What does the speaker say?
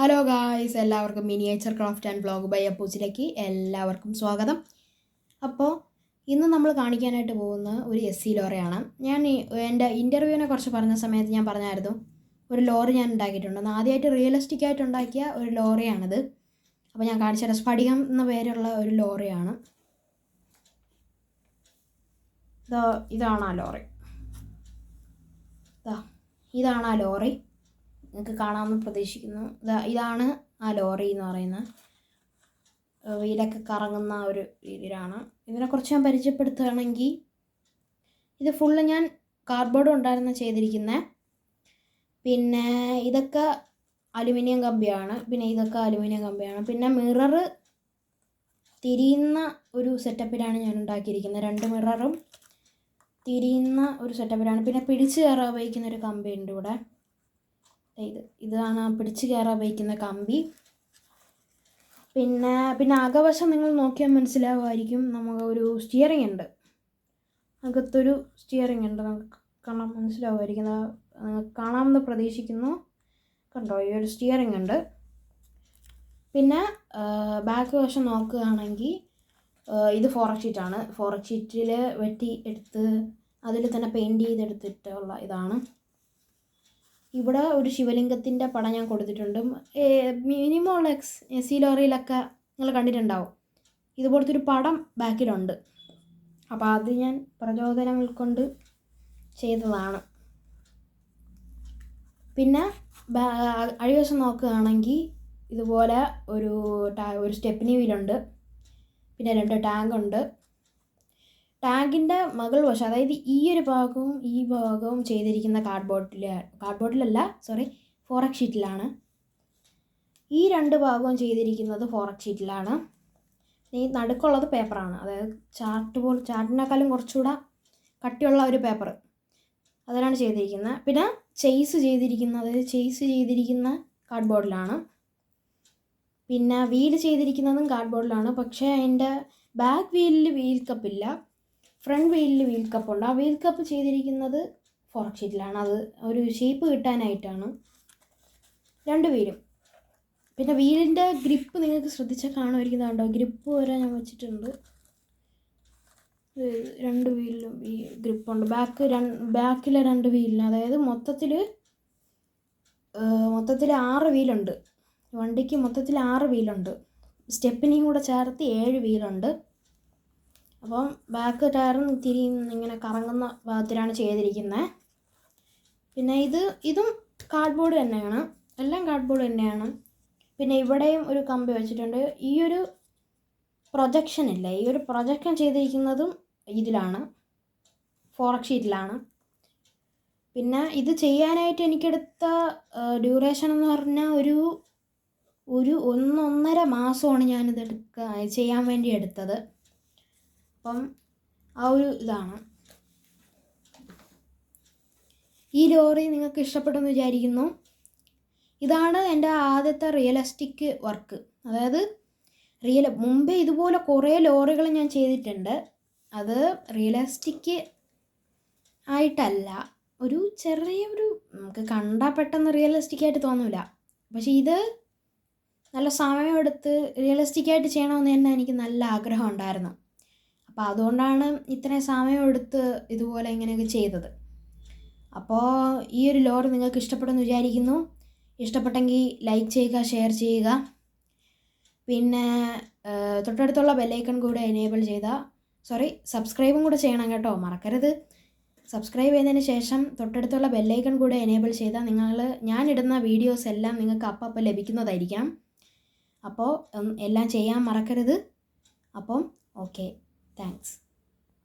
Hello guys, എല്ലാവർക്കും miniature craft and vlog by അപ്പൂച്ചിലേക്ക് എല്ലാവർക്കും സ്വാഗതം. അപ്പോൾ ഇന്ന് നമ്മൾ കാണിക്കാനായിട്ട് പോകുന്ന ഒരു SC ലോറിയാണ്. ഞാൻ എൻ്റെ ഇൻ്റർവ്യൂവിനെ കുറിച്ച് പറഞ്ഞ സമയത്ത് ഞാൻ പറഞ്ഞായിരുന്നു ഒരു ലോറി ഞാൻ ഉണ്ടാക്കിയിട്ടുണ്ടെന്ന്. ആദ്യമായിട്ട് റിയലിസ്റ്റിക് ആയിട്ട് ഉണ്ടാക്കിയ ഒരു ലോറിയാണിത്. അപ്പോൾ ഞാൻ കാണിച്ചുതരാം. സ്ഫടികം എന്ന പേരുള്ള ഒരു ലോറിയാണ്. ഇതാണ് ആ ലോറി. ഇതാണ് ആ ലോറി. നിങ്ങൾക്ക് കാണാമെന്ന് പ്രതീക്ഷിക്കുന്നു. ഇതാണ് ആ ലോറി എന്ന് പറയുന്നത്. വീലൊക്കെ കറങ്ങുന്ന ഒരു രീതിയിലാണ്. ഇതിനെക്കുറിച്ച് ഞാൻ പരിചയപ്പെടുത്തുകയാണെങ്കിൽ, ഇത് ഫുള്ള് ഞാൻ കാർഡ്ബോർഡ് കൊണ്ടായിരുന്നു ചെയ്തിരിക്കുന്നത്. പിന്നെ ഇതൊക്കെ അലുമിനിയം കമ്പിയാണ്. പിന്നെ മിറർ തിരിയുന്ന ഒരു സെറ്റപ്പിലാണ് ഞാൻ ഉണ്ടാക്കിയിരിക്കുന്നത്. 2 മിററും തിരിയുന്ന ഒരു സെറ്റപ്പിലാണ്. പിന്നെ പിടിച്ച് കയറാൻ ഉപയോഗിക്കുന്ന ഒരു കമ്പിയുണ്ട് ഇവിടെ. ഇതാണ് പിടിച്ച് കയറാൻ ഉപയോഗിക്കുന്ന കമ്പി. പിന്നെ അകവശം നിങ്ങൾ നോക്കിയാൽ മനസ്സിലാവുമായിരിക്കും. നമുക്ക് ഒരു സ്റ്റിയറിംഗ് ഉണ്ട്, അകത്തൊരു സ്റ്റിയറിംഗ് ഉണ്ട്. നമുക്ക് കാണാൻ മനസ്സിലാവുമായിരിക്കും. കാണാമെന്ന് പ്രതീക്ഷിക്കുന്നു. കണ്ടോ, ഈ ഒരു സ്റ്റിയറിംഗ് ഉണ്ട്. പിന്നെ ബാക്ക് വശം നോക്കുകയാണെങ്കിൽ ഇത് ഫോറക് ഷീറ്റാണ്. ഫോറക് ഷീറ്റിൽ വെട്ടി എടുത്ത് അതിൽ തന്നെ പെയിൻറ്റ് ചെയ്തെടുത്തിട്ടുള്ള ഇതാണ്. ഇവിടെ ഒരു ശിവലിംഗത്തിൻ്റെ പടം ഞാൻ കൊടുത്തിട്ടുണ്ട്. മിനിമം ഉള്ള SC ലോറിയിലൊക്കെ നിങ്ങൾ കണ്ടിട്ടുണ്ടാവും. ഇതുപോലത്തെ ഒരു പടം ബാക്കിലുണ്ട്. അപ്പോൾ അത് ഞാൻ പ്രചോദനങ്ങൾ കൊണ്ട് ചെയ്തതാണ്. പിന്നെ അടിവശം നോക്കുകയാണെങ്കിൽ ഇതുപോലെ ഒരു സ്റ്റെപ്പിനി വീലുണ്ട്. പിന്നെ 2 ടാങ്കുണ്ട്. ടാങ്കിൻ്റെ മകൾ വശം, അതായത് ഈ ഒരു ഭാഗവും ഈ ഭാഗവും ചെയ്തിരിക്കുന്ന ഫോറക് ഷീറ്റിലാണ്. ഈ 2 ഭാഗവും ചെയ്തിരിക്കുന്നത് ഫോറക് ഷീറ്റിലാണ്. ഈ നടുക്കുള്ളത് പേപ്പറാണ്, അതായത് ചാർട്ടിനേക്കാളും കുറച്ചുകൂടെ കട്ടിയുള്ള ഒരു പേപ്പർ, അതിലാണ് ചെയ്തിരിക്കുന്നത്. പിന്നെ ചെയ്സ് ചെയ്തിരിക്കുന്ന കാർഡ്ബോർഡിലാണ്. പിന്നെ വീൽ ചെയ്തിരിക്കുന്നതും കാർഡ്ബോർഡിലാണ്. പക്ഷേ അതിൻ്റെ ബാക്ക് വീലിൽ വീൽ കപ്പില്ല, ഫ്രണ്ട് വീലിൽ വീൽ കപ്പുണ്ട്. ആ വീൽ കപ്പ് ചെയ്തിരിക്കുന്നത് ഫോറക് ഷീറ്റിലാണ്. അത് ഒരു ഷേപ്പ് കിട്ടാനായിട്ടാണ്. 2 വീലും. പിന്നെ വീലിൻ്റെ ഗ്രിപ്പ് നിങ്ങൾക്ക് ശ്രദ്ധിച്ചാൽ കാണുമായിരിക്കുന്നതുണ്ടോ, ഗ്രിപ്പ് വരെ ഞാൻ വെച്ചിട്ടുണ്ട്. 2 വീലിലും ഈ ഗ്രിപ്പുണ്ട്. ബാക്കിലെ 2 വീലിന്, അതായത് മൊത്തത്തിൽ 6 വീലുണ്ട്. വണ്ടിക്ക് മൊത്തത്തിൽ 6 വീലുണ്ട്. സ്റ്റെപ്പിനെയും കൂടെ ചേർത്ത് 7 വീലുണ്ട്. അപ്പം ബാക്ക് ടയറും ഇങ്ങനെ കറങ്ങുന്ന ഭാഗത്തിലാണ് ചെയ്തിരിക്കുന്നത്. പിന്നെ ഇതും കാർഡ്ബോർഡ് തന്നെയാണ്, എല്ലാം കാർഡ്ബോർഡ് തന്നെയാണ്. പിന്നെ ഇവിടെയും ഒരു കമ്പി വെച്ചിട്ടുണ്ട്. ഈ ഒരു പ്രൊജക്ഷൻ ചെയ്തിരിക്കുന്നതും ഇതിലാണ്, ഫോറക് ഷീറ്റിലാണ്. പിന്നെ ഇത് ചെയ്യാനായിട്ട് എനിക്കെടുത്ത ഡ്യൂറേഷൻ എന്ന് പറഞ്ഞാൽ ഒരു 1.5 മാസമാണ് ഞാനിത് ചെയ്യാൻ വേണ്ടി എടുത്തത്. അപ്പം ആ ഒരു ഇതാണ്. ഈ ലോറി നിങ്ങൾക്ക് ഇഷ്ടപ്പെട്ടെന്ന് വിചാരിക്കുന്നു. ഇതാണ് എൻ്റെ ആദ്യത്തെ റിയലിസ്റ്റിക് വർക്ക്. അതായത് മുമ്പേ ഇതുപോലെ കുറേ ലോറികൾ ഞാൻ ചെയ്തിട്ടുണ്ട്. അത് റിയലിസ്റ്റിക് ആയിട്ടല്ല, ഒരു ചെറിയൊരു നമുക്ക് കണ്ടാൽ പെട്ടെന്ന് റിയലിസ്റ്റിക് ആയിട്ട് തോന്നില്ല. പക്ഷേ ഇത് നല്ല സമയമെടുത്ത് റിയലിസ്റ്റിക്കായിട്ട് ചെയ്യണമെന്ന് തന്നെ എനിക്ക് നല്ല ആഗ്രഹം ഉണ്ടായിരുന്നു. അപ്പോൾ അതുകൊണ്ടാണ് ഇത്രയും സമയമെടുത്ത് ഇതുപോലെ ഇങ്ങനെയൊക്കെ ചെയ്തത്. അപ്പോൾ ഈ ഒരു ലോറി നിങ്ങൾക്ക് ഇഷ്ടപ്പെടുമെന്ന് വിചാരിക്കുന്നു. ഇഷ്ടപ്പെട്ടെങ്കിൽ ലൈക്ക് ചെയ്യുക, ഷെയർ ചെയ്യുക. പിന്നെ തൊട്ടടുത്തുള്ള ബെല്ലൈക്കൺ കൂടെ സബ്സ്ക്രൈബും കൂടെ ചെയ്യണം കേട്ടോ, മറക്കരുത്. സബ്സ്ക്രൈബ് ചെയ്തതിന് ശേഷം തൊട്ടടുത്തുള്ള ബെല്ലൈക്കൺ കൂടെ എനേബിൾ ചെയ്താൽ ഞാനിടുന്ന വീഡിയോസ് എല്ലാം നിങ്ങൾക്ക് അപ്പം ലഭിക്കുന്നതായിരിക്കാം. അപ്പോൾ എല്ലാം ചെയ്യാൻ മറക്കരുത്. അപ്പം ഓക്കെ, താങ്ക്സ്.